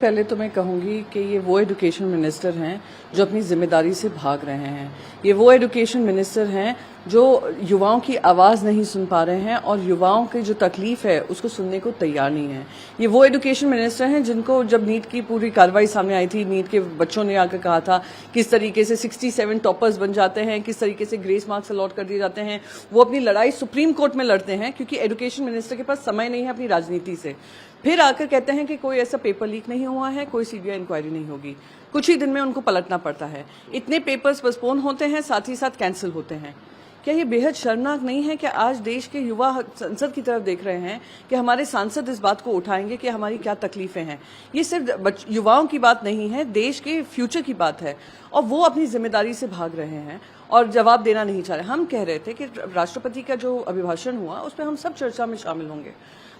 पहले तो मैं कहूँगी कि ये वो एजुकेशन मिनिस्टर हैं जो अपनी जिम्मेदारी से भाग रहे हैं। ये वो एजुकेशन मिनिस्टर हैं जो युवाओं की आवाज़ नहीं सुन पा रहे हैं और युवाओं की जो तकलीफ है उसको सुनने को तैयार नहीं है। ये वो एजुकेशन मिनिस्टर हैं जिनको जब नीट की पूरी कार्रवाई सामने आई थी, नीट के बच्चों ने आकर कहा था किस तरीके से 67 टॉपर्स बन जाते हैं, किस तरीके से ग्रेस मार्क्स अलॉट कर दिए जाते हैं। वो अपनी लड़ाई सुप्रीम कोर्ट में लड़ते हैं क्योंकि एजुकेशन मिनिस्टर के पास समय नहीं है अपनी राजनीति से। फिर आकर कहते हैं कि कोई ऐसा पेपर लीक नहीं हुआ है, कोई सीबीआई इंक्वायरी नहीं होगी। कुछ ही दिन में उनको पलटना पड़ता है। इतने पेपर्स पोस्टपोन होते हैं, साथ ही साथ कैंसिल होते हैं। क्या ये बेहद शर्मनाक नहीं है कि आज देश के युवा संसद की तरफ देख रहे हैं कि हमारे सांसद इस बात को उठाएंगे कि हमारी क्या तकलीफें हैं। ये सिर्फ युवाओं की बात नहीं है, देश के फ्यूचर की बात है और वो अपनी जिम्मेदारी से भाग रहे हैं और जवाब देना नहीं चाह रहे। हम कह रहे थे कि राष्ट्रपति का जो अभिभाषण हुआ उस पर हम सब चर्चा में शामिल होंगे,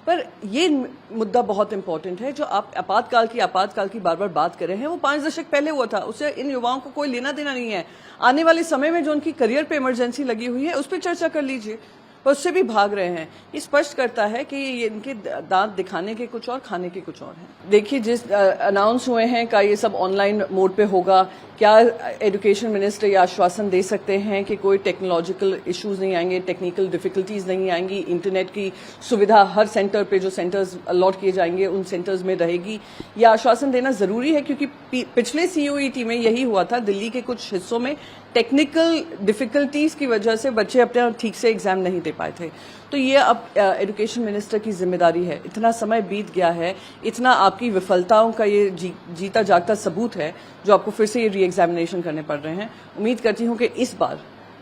पर ये मुद्दा बहुत इंपॉर्टेंट है जो आप आपातकाल की बार बार बात कर रहे हैं। वो 5 दशक पहले हुआ था, उससे इन युवाओं को कोई लेना देना नहीं है। आने वाले समय में जो उनकी करियर पे इमरजेंसी लगी हुई है उस पर चर्चा कर लीजिए, पर उससे भी भाग रहे हैं। ये स्पष्ट करता है कि ये इनके दांत दिखाने के कुछ और, खाने के कुछ और हैं। देखिए, जिस अनाउंस हुए हैं का ये सब ऑनलाइन मोड पे होगा, क्या एजुकेशन मिनिस्टर ये आश्वासन दे सकते हैं कि कोई टेक्नोलॉजिकल इश्यूज नहीं आएंगे, टेक्निकल डिफिकल्टीज नहीं आएंगी, इंटरनेट की सुविधा हर सेंटर पे जो सेंटर्स अलॉट किए जाएंगे उन सेंटर्स में रहेगी? ये आश्वासन देना जरूरी है क्योंकि पिछले सीयूईटी में यही हुआ था। दिल्ली के कुछ हिस्सों में टेक्निकल डिफिकल्टीज की वजह से बच्चे अपने ठीक से एग्जाम नहीं दे पाए थे। तो ये अब एजुकेशन मिनिस्टर की जिम्मेदारी है। इतना समय बीत गया है, इतना आपकी विफलताओं का ये जीता जागता सबूत है जो आपको फिर से ये री एग्जामिनेशन करने पड़ रहे हैं। उम्मीद करती हूँ कि इस बार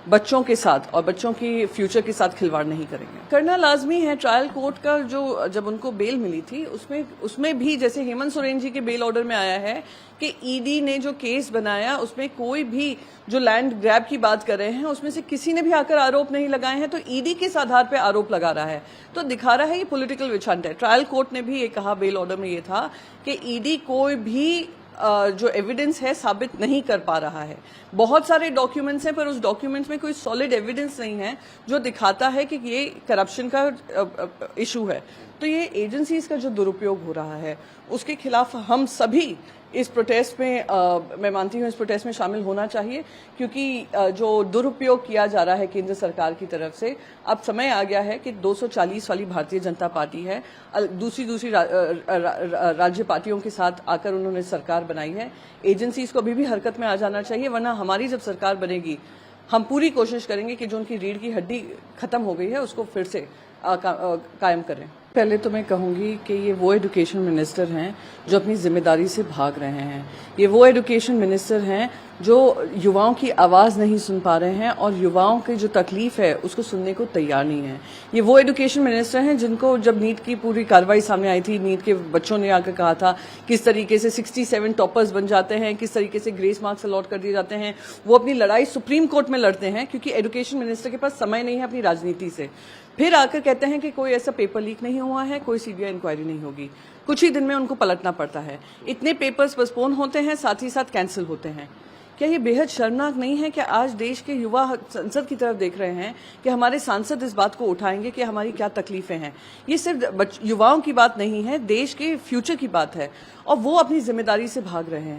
बच्चों के साथ और बच्चों की फ्यूचर के साथ खिलवाड़ नहीं करेंगे। करना लाजमी है। ट्रायल कोर्ट का जो जब उनको बेल मिली थी उसमें भी जैसे हेमंत सोरेन जी के बेल ऑर्डर में आया है कि ईडी ने जो केस बनाया उसमें कोई भी जो लैंड ग्रैब की बात कर रहे हैं उसमें से किसी ने भी आकर आरोप नहीं लगाए हैं, तो ईडी किस आधार पर आरोप लगा रहा है? तो दिखा रहा है ये पॉलिटिकल विच हंट है। ट्रायल कोर्ट ने भी ये कहा बेल ऑर्डर में ये था कि ईडी कोई भी जो एविडेंस है साबित नहीं कर पा रहा है। बहुत सारे डॉक्यूमेंट्स हैं पर उस डॉक्यूमेंट्स में कोई सॉलिड एविडेंस नहीं है जो दिखाता है कि ये करप्शन का इशू है। तो ये एजेंसीज का जो दुरुपयोग हो रहा है उसके खिलाफ हम सभी इस प्रोटेस्ट में मैं मानती हूँ इस प्रोटेस्ट में शामिल होना चाहिए क्योंकि जो दुरुपयोग किया जा रहा है केंद्र सरकार की तरफ से, अब समय आ गया है कि 240 वाली भारतीय जनता पार्टी है, दूसरी राज्य पार्टियों के साथ आकर उन्होंने सरकार बनाई है। एजेंसीज को अभी भी हरकत में आ जाना चाहिए, वरना हमारी जब सरकार बनेगी हम पूरी कोशिश करेंगे कि जो उनकी रीढ़ की हड्डी खत्म हो गई है उसको फिर से कायम करें। पहले तो मैं कहूँगी कि ये वो एजुकेशन मिनिस्टर हैं जो अपनी जिम्मेदारी से भाग रहे हैं। ये वो एजुकेशन मिनिस्टर हैं जो युवाओं की आवाज़ नहीं सुन पा रहे हैं और युवाओं की जो तकलीफ है उसको सुनने को तैयार नहीं है। ये वो एजुकेशन मिनिस्टर हैं जिनको जब नीट की पूरी कार्रवाई सामने आई थी, नीट के बच्चों ने आकर कहा था किस तरीके से 67 टॉपर्स बन जाते हैं, किस तरीके से ग्रेस मार्क्स अलॉट कर दिए जाते हैं। वो अपनी लड़ाई सुप्रीम कोर्ट में लड़ते हैं क्योंकि एजुकेशन मिनिस्टर के पास समय नहीं है अपनी राजनीति से। फिर आकर कहते हैं कि कोई ऐसा पेपर लीक नहीं हुआ है, कोई सीबीआई इंक्वायरी नहीं होगी। कुछ ही दिन में उनको पलटना पड़ता है। इतने पेपर्स पोस्टपोन होते हैं, साथ ही साथ कैंसिल होते हैं। क्या ये बेहद शर्मनाक नहीं है कि आज देश के युवा संसद की तरफ देख रहे हैं कि हमारे सांसद इस बात को उठाएंगे कि हमारी क्या तकलीफें हैं। ये सिर्फ युवाओं की बात नहीं है, देश के फ्यूचर की बात है और वो अपनी जिम्मेदारी से भाग रहे हैं।